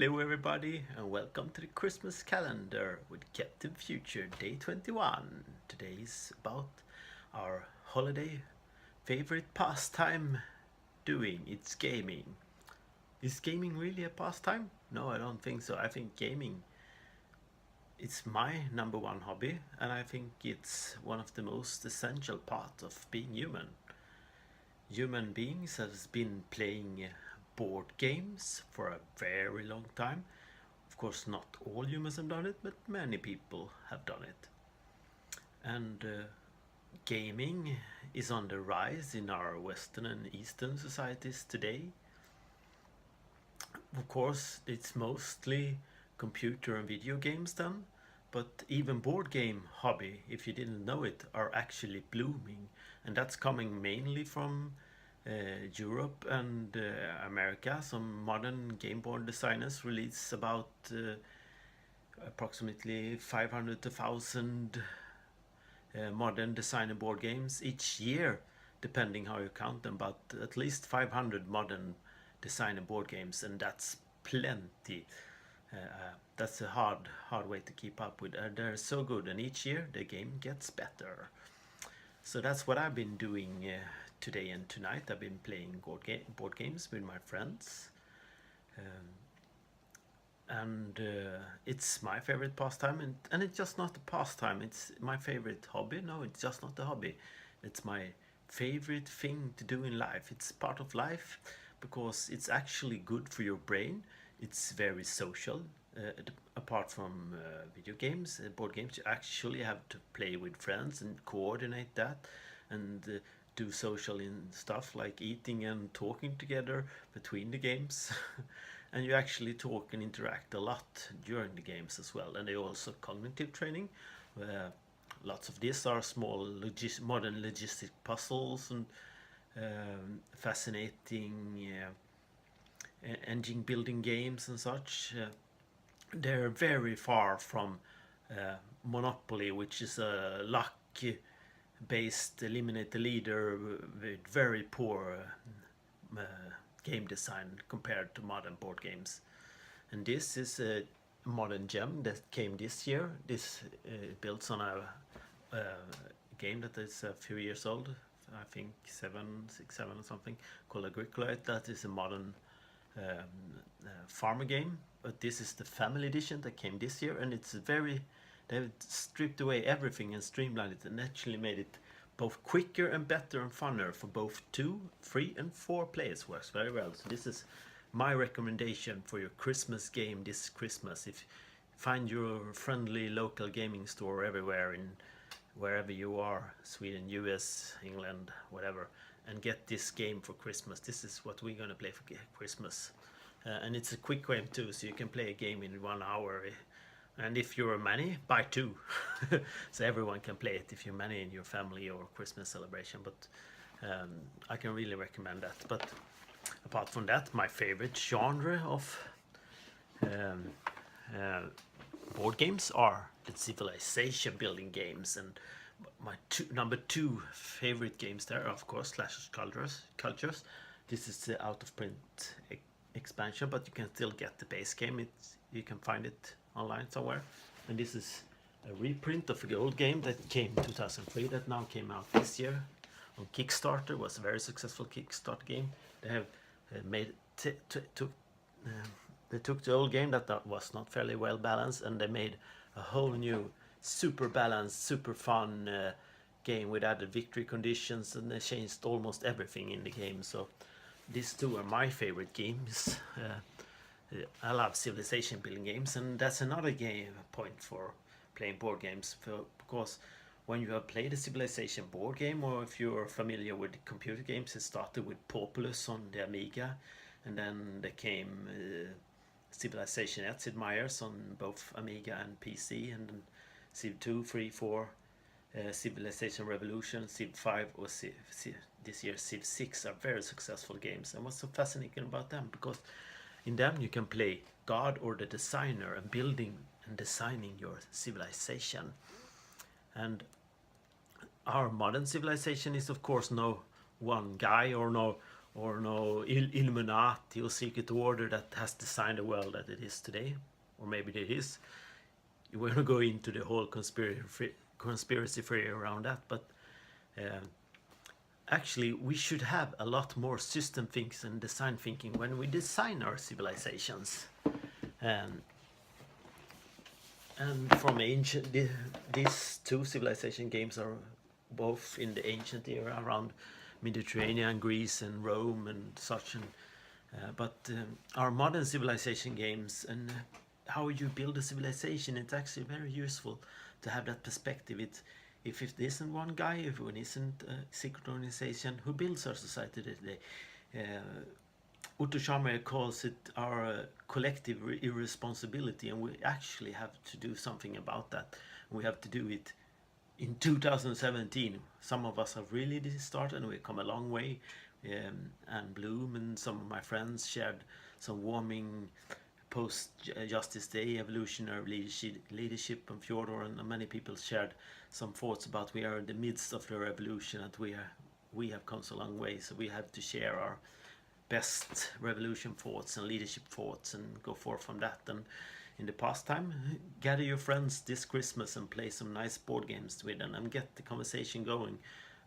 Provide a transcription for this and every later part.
Hello everybody and welcome to the Christmas calendar with Captain Future Day 21. Today is about our holiday favorite pastime doing. It's gaming. Is gaming really a pastime? No, I don't think so. I think gaming is my number one hobby and I think it's one of the most essential parts of being human. Human beings have been playing board games for a very long time. Of course, not all humans have done it, but many people have done it. And gaming is on the rise in our Western and Eastern societies today. Of course, it's mostly computer and video games then, but even board game hobby, if you didn't know it, are actually blooming, and that's coming mainly from Europe and America. Some modern game board designers release about approximately 500 to 1,000 modern designer board games each year, depending how you count them, but at least 500 modern designer board games, and that's plenty. That's a hard way to keep up with. They're so good, and each year the game gets better. So that's what I've been doing today and tonight. I've been playing board games with my friends. It's my favorite pastime, and it's just not a pastime, it's my favorite hobby. No, it's just not a hobby. It's my favorite thing to do in life. It's part of life because it's actually good for your brain. It's very social. Apart from video games, board games, you actually have to play with friends and coordinate that and do social in stuff like eating and talking together between the games. And you actually talk and interact a lot during the games as well. And they also cognitive training. Lots of these are small modern logistic puzzles and fascinating engine building games and such. They're very far from Monopoly, which is a luck based eliminate the leader with very poor game design compared to modern board games. And this is a modern gem that came this year. This builds on a game that is a few years old, I think 7 or something, called Agricola. That is a modern farmer game, but this is the family edition that came this year, and it's they've stripped away everything and streamlined it and actually made it both quicker and better and funner for both 2, 3 and 4 players. Works very well. So this is my recommendation for your Christmas game this Christmas. If find your friendly local gaming store everywhere in wherever you are, Sweden, US, England, whatever, and get this game for Christmas. This is what we're gonna play for Christmas. And it's a quick game too, so you can play a game in 1 hour. And if you're many, buy 2. So everyone can play it if you're many in your family or Christmas celebration. But I can really recommend that. But apart from that, my favorite genre of board games are the civilization building games. And my number 2 favorite games there are, of course, Clash of Cultures. This is the out of print expansion, but you can still get the base game. You can find it online somewhere. And this is a reprint of the old game that came in 2003 that now came out this year on Kickstarter. It was a very successful Kickstarter game. They have made they took the old game that was not fairly well balanced, and they made a whole new super balanced, super fun game with added victory conditions, and they changed almost everything in the game. So these 2 are my favorite games. I love civilization building games, and that's another game point for playing board games, because when you have played a civilization board game, or if you're familiar with computer games, it started with Populous on the Amiga, and then there came Civilization at Sid Meier's on both Amiga and PC, and then Civ 2, 3, 4, Civilization Revolution, Civ 5, or this year Civ 6 are very successful games. And what's so fascinating about them? Because in them you can play God or the designer and building and designing your civilization. And our modern civilization is of course no one guy or or no Illuminati or secret order that has designed the world that it is today, or maybe it is. You want to go into the whole conspiracy theory around that, but uh, actually we should have a lot more system thinking and design thinking when we design our civilizations. Um, and from ancient, these two civilization games are both in the ancient era around Mediterranean, Greece, and Rome, and such. And but our modern civilization games and how you build a civilization, it's actually very useful to have that perspective. If it isn't one guy, if it isn't a secret organization who builds our society today. Otto Scharmer calls it our collective irresponsibility, and we actually have to do something about that. We have to do it in 2017. Some of us have really started, and we've come a long way. And Bloom and some of my friends shared some warming post-Justice Day evolutionary leadership, and Fjodor and many people shared some thoughts about we are in the midst of the revolution, and we have come so long way, so we have to share our best revolution thoughts and leadership thoughts and go forth from that. And in the pastime, gather your friends this Christmas and play some nice board games with them and get the conversation going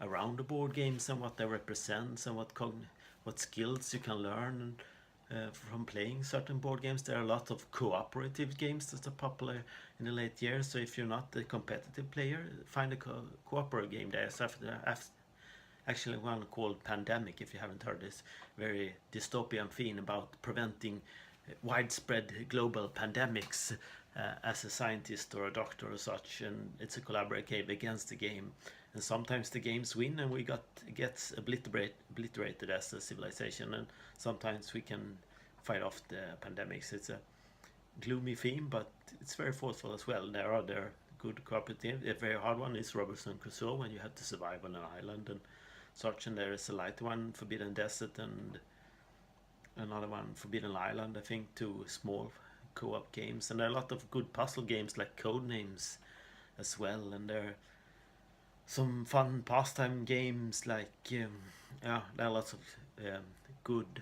around the board games and what they represent and what skills you can learn from playing certain board games. There are a lot of cooperative games that are popular in the late years, so if you're not a competitive player, find a cooperative game. There's actually one called Pandemic, if you haven't heard this, very dystopian theme about preventing widespread global pandemics as a scientist or a doctor or such, and it's a collaborative game against the game, and sometimes the games win and we gets obliterated as a civilization, and sometimes we can fight off the pandemics. It's a gloomy theme, but it's very thoughtful as well. There are other good cooperative. A very hard one is Robinson Crusoe, when you have to survive on an island and such, and there is a light one, Forbidden Desert, and another one, Forbidden Island, I think, two small co-op games. And there are a lot of good puzzle games like Codenames as well, and there are some fun pastime games like there are lots of good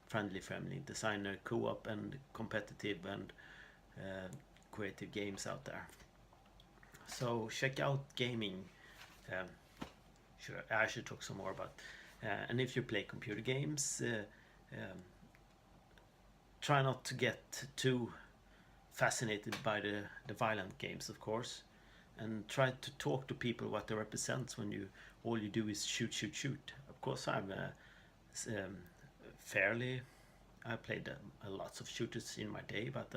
friendly designer co-op and competitive and creative games out there. So check out gaming. I should talk some more about. And if you play computer games, try not to get too fascinated by the violent games, of course, and try to talk to people what they represent when all you do is shoot. Of course, I'm I played lots of shooters in my day, but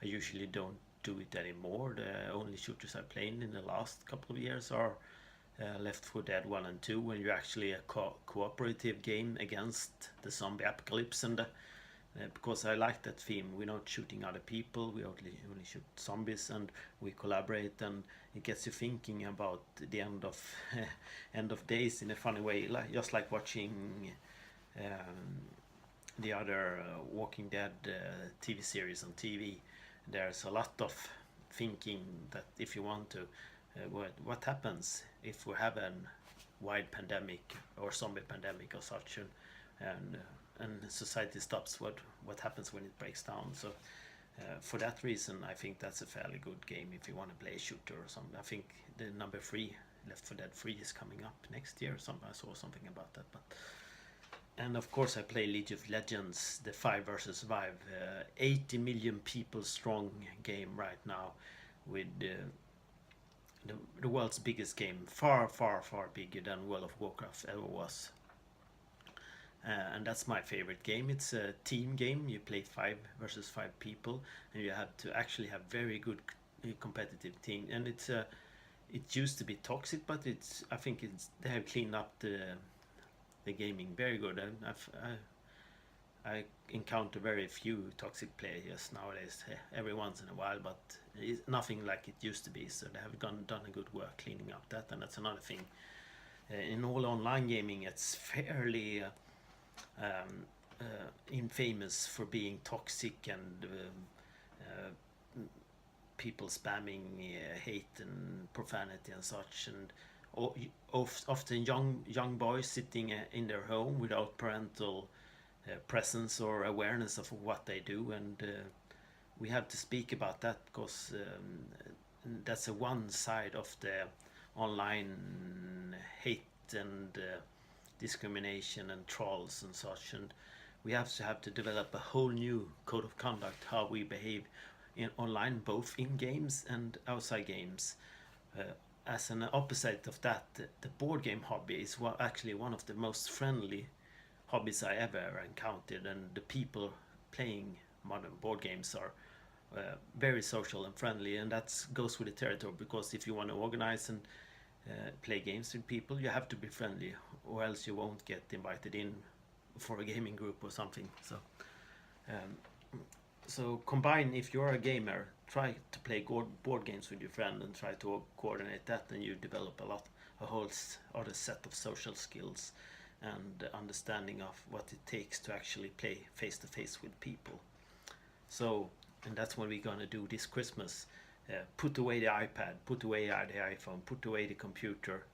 I usually don't do it anymore. The only shooters I played in the last couple of years are Left 4 Dead 1 and 2, when you're actually a cooperative game against the zombie apocalypse, and because I like that theme. We're not shooting other people, we only shoot zombies, and we collaborate, and it gets you thinking about the end of days in a funny way, just like watching the other Walking Dead TV series on TV. There's a lot of thinking that if you want to, what happens if we have a wide pandemic or zombie pandemic or such, and society stops, what happens when it breaks down. So for that reason, I think that's a fairly good game if you want to play a shooter or something. I think the number 3, Left 4 Dead 3, is coming up next year. I saw something about that. And of course I play League of Legends, the 5 versus 5, 80 million people strong game right now, with the world's biggest game, far bigger than World of Warcraft ever was. And that's my favorite game. It's a team game. You play 5 versus 5 people, and you have to actually have very good competitive team. And it used to be toxic, but I think they have cleaned up the gaming very good. And I encounter very few toxic players nowadays, every once in a while, but it's nothing like it used to be. So they have done a good work cleaning up that, and that's another thing. In all online gaming, it's fairly infamous for being toxic and people spamming hate and profanity and such, and often young boys sitting in their home without parental presence or awareness of what they do, and we have to speak about that because that's a one side of the online hate and discrimination and trolls and such, and we have to develop a whole new code of conduct how we behave in online, both in games and outside games. uh, as an opposite of that, the board game hobby is actually one of the most friendly hobbies I ever encountered, and the people playing modern board games are very social and friendly, and that goes with the territory, because if you want to organize and play games with people, you have to be friendly, or else you won't get invited in for a gaming group or something. So combine, if you're a gamer, try to play board games with your friend and try to coordinate that, and you develop a whole other set of social skills and understanding of what it takes to actually play face to face with people. So, and that's what we're gonna do this Christmas. Put away the iPad, put away the iPhone, put away the computer,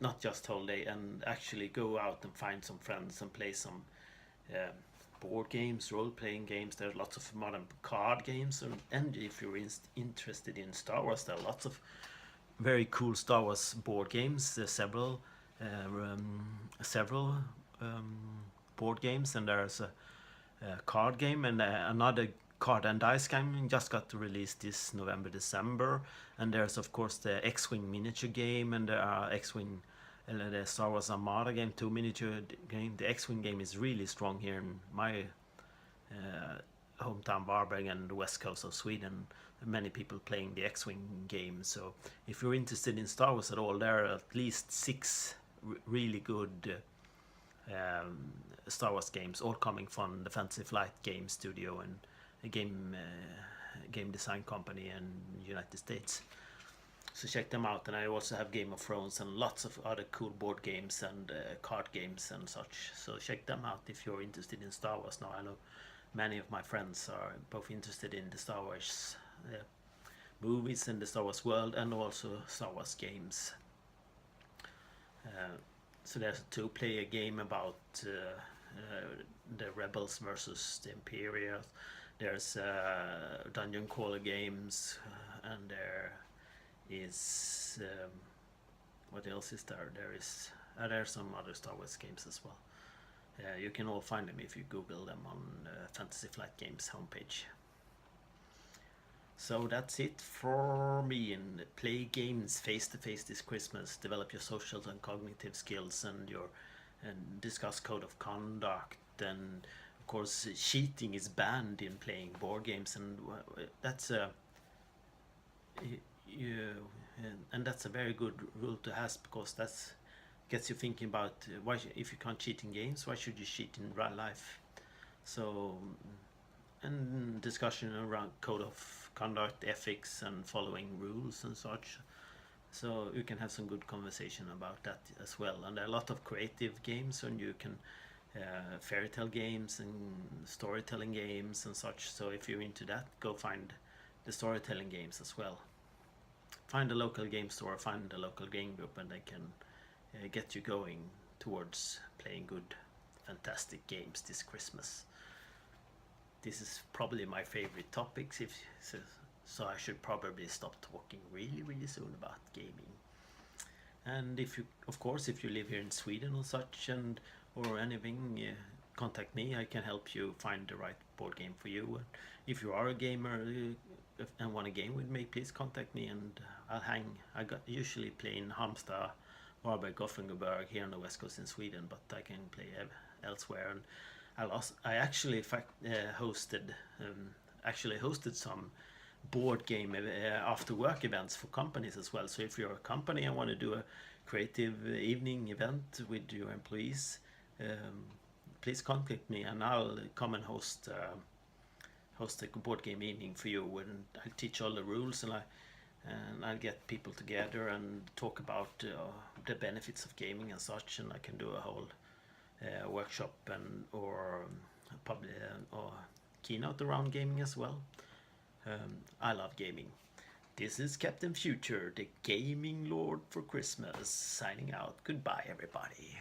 not just whole day, and actually go out and find some friends and play some board games, role-playing games. There are lots of modern card games, and if you're interested in Star Wars, there are lots of very cool Star Wars board games. There's several board games, and there's a card game, and another card and dice game just got released this November, December. And there's of course the X-Wing miniature game, and there are X-Wing, the Star Wars Armada game, 2 miniature game. The X-Wing game is really strong here in my hometown Varberg and the west coast of Sweden. Many people playing the X-Wing game. So if you're interested in Star Wars at all, there are at least 6 really good Star Wars games, all coming from the Fantasy Flight game studio and a game design company in United States. So check them out. And I also have Game of Thrones and lots of other cool board games and card games and such. So check them out if you're interested in Star Wars. Now I know many of my friends are both interested in the Star Wars movies and the Star Wars world, and also Star Wars games. So there's a 2-player game about the rebels versus the Imperial. There's dungeon crawler games, and there is what else is there? There are some other Star Wars games as well. You can all find them if you Google them on Fantasy Flight Games homepage. So that's it for me. And play games face to face this Christmas. Develop your social and cognitive skills, and discuss code of conduct. And of course, cheating is banned in playing board games, and that's and that's a very good rule to have, because that's gets you thinking about why, if you can't cheat in games, why should you cheat in real life? So, and discussion around code of conduct, ethics, and following rules and such. So you can have some good conversation about that as well. And there are a lot of creative games, and you can fairy tale games and storytelling games and such. So if you're into that, go find the storytelling games as well. Find a local game store, find a local game group, and they can get you going towards playing good, fantastic games this Christmas. This is probably my favorite topics, so I should probably stop talking really soon about gaming. And if you, of course, if you live here in Sweden or such, and or anything, contact me. I can help you find the right board game for you. If you are a gamer and want a game with me, please contact me, and I usually play in Halmstad, Varberg, Gothenburg here on the west coast in Sweden, but I can play elsewhere. And I actually hosted some board game after work events for companies as well. So if you're a company and want to do a creative evening event with your employees, please contact me, and I'll come and host a board game evening for you, and I'll teach all the rules, and I'll get people together and talk about the benefits of gaming and such, and I can do a whole workshop or keynote around gaming as well. I love gaming. This is Captain Future, the gaming lord for Christmas, signing out. Goodbye, everybody.